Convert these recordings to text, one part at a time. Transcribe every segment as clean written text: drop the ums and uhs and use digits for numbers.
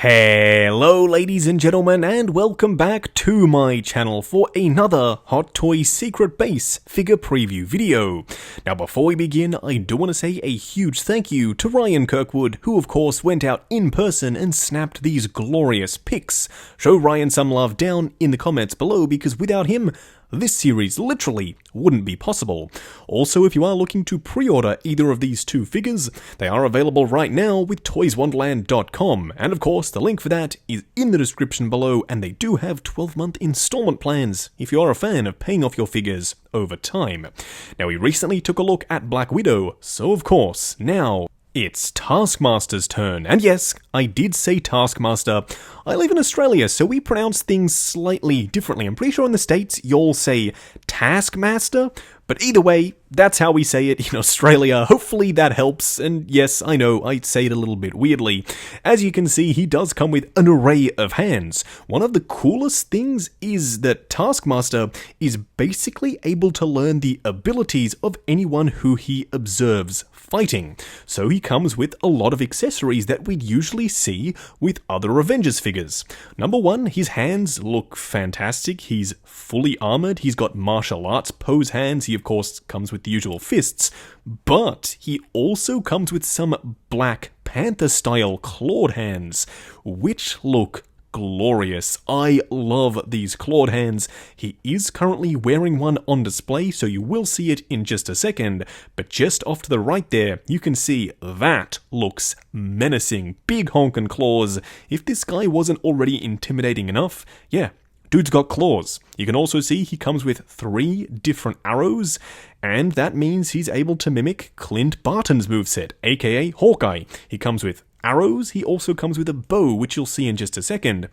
Hello ladies and gentlemen, and welcome back to my channel for another Hot Toys Secret Base figure preview video. Now before we begin, I do want to say a huge thank you to Ryan Kirkwood, who of course went out in person and snapped these glorious pics. Show Ryan some love down in the comments below, because without him, this series literally wouldn't be possible. Also, if you are looking to pre-order either of these two figures, they are available right now with toyswonderland.com, and of course the link for that is in the description below, and they do have 12-month installment plans if you are a fan of paying off your figures over time. Now, we recently took a look at Black Widow, so of course now it's Taskmaster's turn. And yes, I did say Taskmaster. I live in Australia, so we pronounce things slightly differently. I'm pretty sure in the States you'll say Taskmaster, but either way, that's how we say it in Australia. Hopefully that helps, and yes, I know, I say it a little bit weirdly. As you can see, he does come with an array of hands. One of the coolest things is that Taskmaster is basically able to learn the abilities of anyone who he observes fighting. So he comes with a lot of accessories that we'd usually see with other Avengers figures. Number one, his hands look fantastic. He's fully armored. He's got martial arts pose hands. He of course comes with the usual fists, but he also comes with some Black Panther style clawed hands, which look glorious. I love these clawed hands. He is currently wearing one on display, so you will see it in just a second, but just off to the right there, you can see that looks menacing. Big honkin' claws. If this guy wasn't already intimidating enough, yeah, dude's got claws. You can also see he comes with 3 different arrows, and that means he's able to mimic Clint Barton's moveset, aka Hawkeye. He comes with arrows, he also comes with a bow, which you'll see in just a second.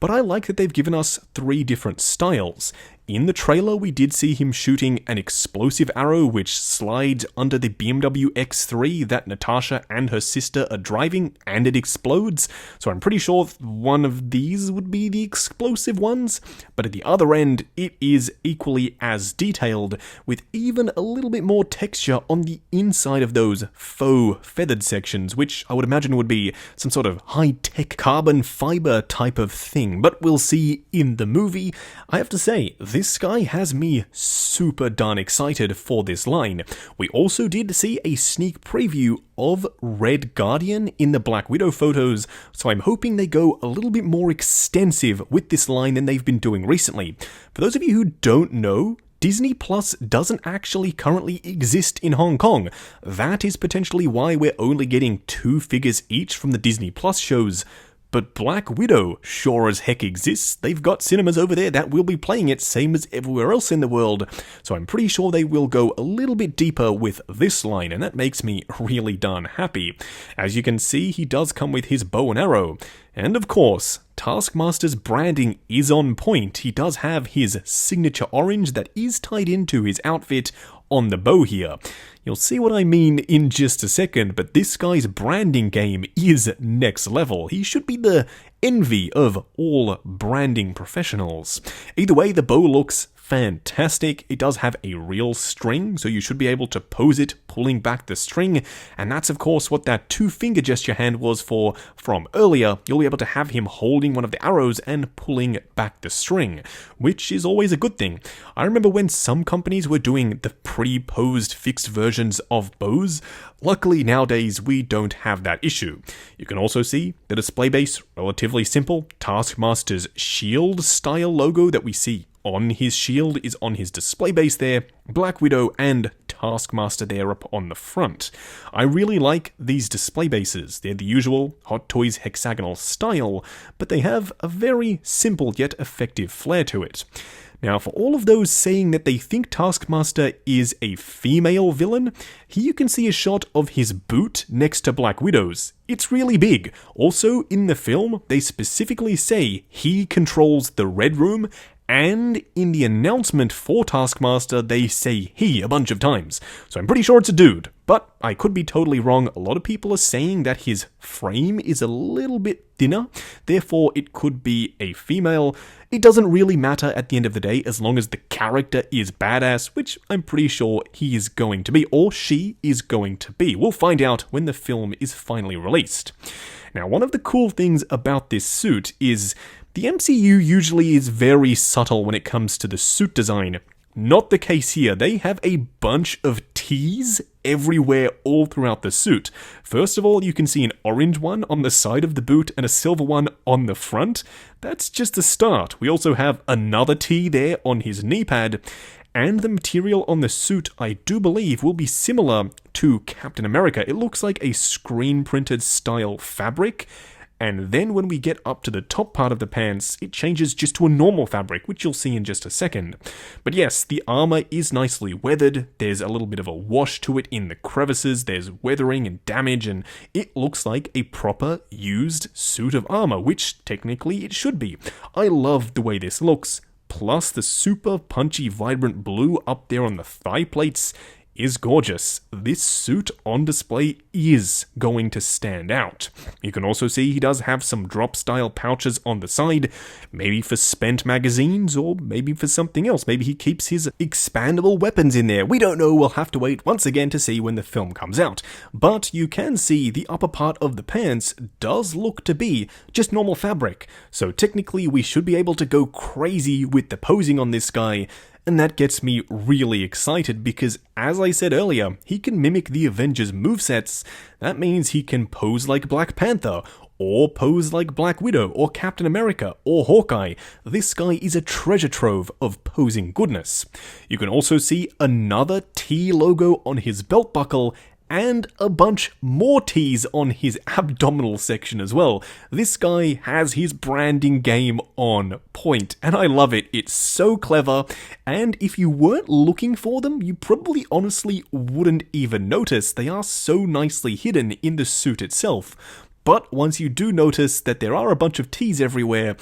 But I like that they've given us 3 different styles. In the trailer, we did see him shooting an explosive arrow which slides under the BMW X3 that Natasha and her sister are driving, and it explodes. So I'm pretty sure one of these would be the explosive ones. But at the other end, it is equally as detailed, with even a little bit more texture on the inside of those faux feathered sections, which I would imagine would be some sort of high-tech carbon fiber type of thing. But we'll see in the movie. I have to say, this guy has me super darn excited for this line. We also did see a sneak preview of Red Guardian in the Black Widow photos, so I'm hoping they go a little bit more extensive with this line than they've been doing recently. For those of you who don't know, Disney Plus doesn't actually currently exist in Hong Kong. That is potentially why we're only getting 2 figures each from the Disney Plus shows. But Black Widow sure as heck exists. They've got cinemas over there that will be playing it, same as everywhere else in the world. So I'm pretty sure they will go a little bit deeper with this line, and that makes me really darn happy. As you can see, he does come with his bow and arrow. And of course, Taskmaster's branding is on point. He does have his signature orange that is tied into his outfit on the bow here. You'll see what I mean in just a second, but this guy's branding game is next level. He should be the envy of all branding professionals. Either way, the bow looks fantastic. It does have a real string, so you should be able to pose it pulling back the string, and that's of course what that 2-finger gesture hand was for from earlier. You'll be able to have him holding one of the arrows and pulling back the string, which is always a good thing. I remember when some companies were doing the pre-posed fixed versions of bows. Luckily nowadays we don't have that issue. You can also see the display base, relatively simple. Taskmaster's shield style logo that we see on his shield is on his display base there. Black Widow and Taskmaster there up on the front. I really like these display bases. They're the usual Hot Toys hexagonal style, but they have a very simple yet effective flair to it. Now, for all of those saying that they think Taskmaster is a female villain, here you can see a shot of his boot next to Black Widow's. It's really big. Also, in the film, they specifically say he controls the Red Room, and in the announcement for Taskmaster, they say he a bunch of times. So I'm pretty sure it's a dude, but I could be totally wrong. A lot of people are saying that his frame is a little bit thinner, therefore it could be a female. It doesn't really matter at the end of the day as long as the character is badass, which I'm pretty sure he is going to be, or she is going to be. We'll find out when the film is finally released. Now, one of the cool things about this suit is the MCU usually is very subtle when it comes to the suit design. Not the case here. They have a bunch of T's everywhere all throughout the suit. First of all, you can see an orange one on the side of the boot and a silver one on the front. That's just the start. We also have another T there on his knee pad. And the material on the suit, I do believe, will be similar to Captain America. It looks like a screen-printed style fabric. And then when we get up to the top part of the pants, it changes just to a normal fabric, which you'll see in just a second. But yes, the armor is nicely weathered, there's a little bit of a wash to it in the crevices, there's weathering and damage, and it looks like a proper used suit of armor, which technically it should be. I love the way this looks, plus the super punchy vibrant blue up there on the thigh plates is gorgeous. This suit on display is going to stand out. You can also see he does have some drop style pouches on the side, maybe for spent magazines or maybe for something else. Maybe he keeps his expandable weapons in there. We don't know, we'll have to wait once again to see when the film comes out. But you can see the upper part of the pants does look to be just normal fabric. So technically we should be able to go crazy with the posing on this guy. And that gets me really excited because, as I said earlier, he can mimic the Avengers movesets. That means he can pose like Black Panther, or pose like Black Widow, or Captain America, or Hawkeye. This guy is a treasure trove of posing goodness. You can also see another T logo on his belt buckle, and a bunch more T's on his abdominal section as well. This guy has his branding game on point, and I love it. It's so clever, and if you weren't looking for them, you probably honestly wouldn't even notice. They are so nicely hidden in the suit itself. But once you do notice that there are a bunch of T's everywhere,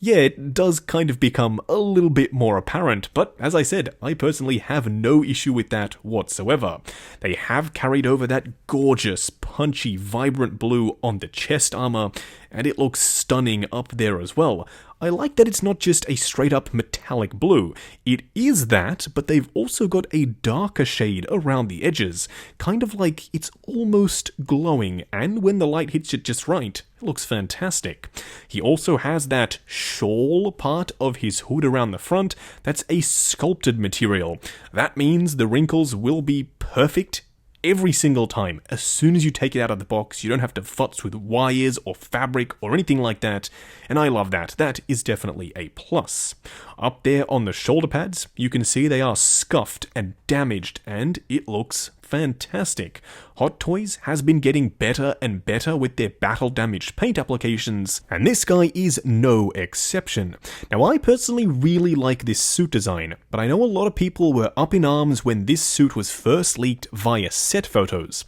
yeah, it does kind of become a little bit more apparent, but as I said, I personally have no issue with that whatsoever. They have carried over that gorgeous, punchy, vibrant blue on the chest armor, and it looks stunning up there as well. I like that it's not just a straight-up metallic blue. It is that, but they've also got a darker shade around the edges, kind of like it's almost glowing, and when the light hits it just right, it looks fantastic. He also has that shawl part of his hood around the front that's a sculpted material. That means the wrinkles will be perfect every single time. As soon as you take it out of the box, you don't have to futz with wires or fabric or anything like that, and I love that. That is definitely a plus. Up there on the shoulder pads, you can see they are scuffed and damaged, and it looks fantastic. Hot Toys has been getting better and better with their battle-damaged paint applications, and this guy is no exception. Now, I personally really like this suit design, but I know a lot of people were up in arms when this suit was first leaked via set photos.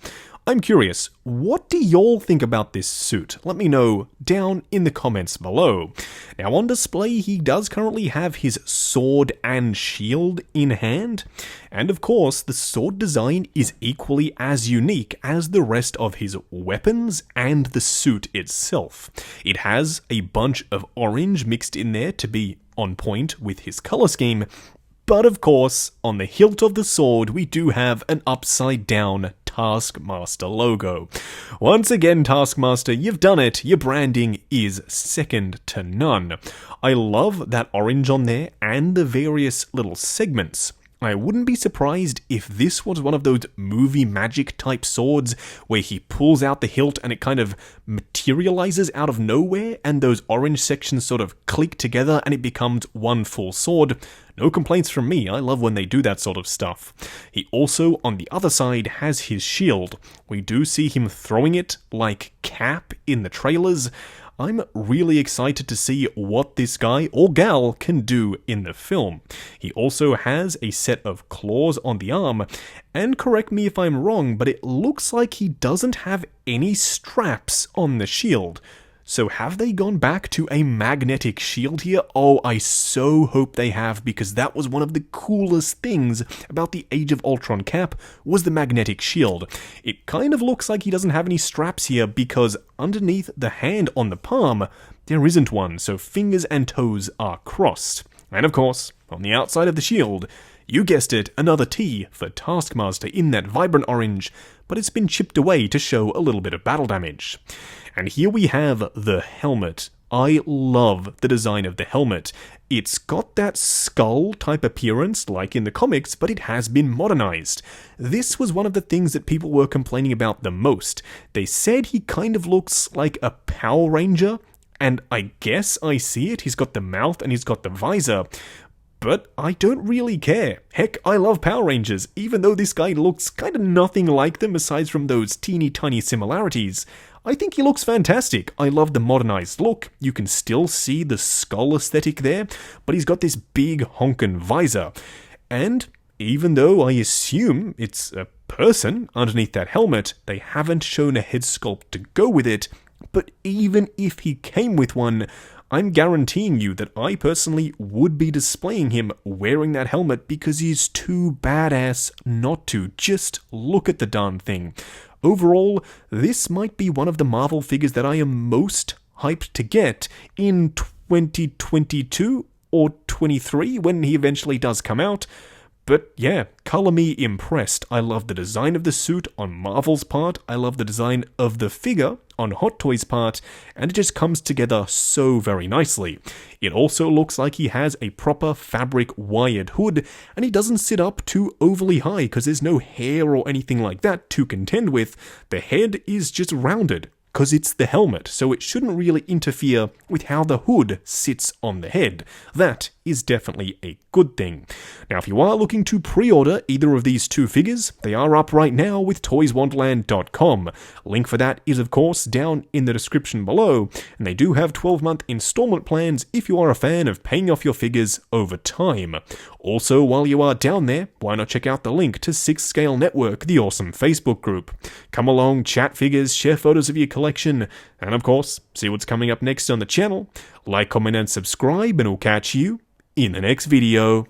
I'm curious, what do y'all think about this suit? Let me know down in the comments below. Now, on display, he does currently have his sword and shield in hand, and of course, the sword design is equally as unique as the rest of his weapons and the suit itself. It has a bunch of orange mixed in there to be on point with his color scheme, but of course, on the hilt of the sword, we do have an upside-down Taskmaster logo. Once again, Taskmaster, you've done it. Your branding is second to none. I love that orange on there and the various little segments. I wouldn't be surprised if this was one of those movie magic type swords where he pulls out the hilt and it kind of materializes out of nowhere and those orange sections sort of click together and it becomes one full sword. No complaints from me, I love when they do that sort of stuff. He also, on the other side, has his shield. We do see him throwing it like Cap in the trailers. I'm really excited to see what this guy or gal can do in the film. He also has a set of claws on the arm, and correct me if I'm wrong, but it looks like he doesn't have any straps on the shield. So have they gone back to a magnetic shield here? Oh, I so hope they have, because that was one of the coolest things about the Age of Ultron Cap, was the magnetic shield. It kind of looks like he doesn't have any straps here, because underneath the hand on the palm, there isn't one, so fingers and toes are crossed. And of course, on the outside of the shield, you guessed it, another T for Taskmaster in that vibrant orange, but it's been chipped away to show a little bit of battle damage. And here we have the helmet. I love the design of the helmet. It's got that skull type appearance like in the comics, but it has been modernized. This was one of the things that people were complaining about the most. They said he kind of looks like a Power Ranger, and I guess I see it. He's got the mouth and he's got the visor. But I don't really care. Heck, I love Power Rangers, even though this guy looks kind of nothing like them aside from those teeny tiny similarities. I think he looks fantastic. I love the modernized look. You can still see the skull aesthetic there, but he's got this big honkin' visor. And even though I assume it's a person underneath that helmet, they haven't shown a head sculpt to go with it. But even if he came with one, I'm guaranteeing you that I personally would be displaying him wearing that helmet because he's too badass not to. Just look at the darn thing. Overall, this might be one of the Marvel figures that I am most hyped to get in 2022 or 23 when he eventually does come out. But yeah, color me impressed. I love the design of the suit on Marvel's part, I love the design of the figure on Hot Toys' part, and it just comes together so very nicely. It also looks like he has a proper fabric wired hood, and he doesn't sit up too overly high because there's no hair or anything like that to contend with. The head is just rounded, because it's the helmet, so it shouldn't really interfere with how the hood sits on the head. That is definitely a good thing. Now, if you are looking to pre-order either of these two figures, they are up right now with toyswonderland.com. Link for that is, of course, down in the description below, and they do have 12-month installment plans if you are a fan of paying off your figures over time. Also, while you are down there, why not check out the link to 6 Scale Network, the awesome Facebook group. Come along, chat figures, share photos of your collection, and of course, see what's coming up next on the channel. Like, comment, and subscribe, and we'll catch you in the next video.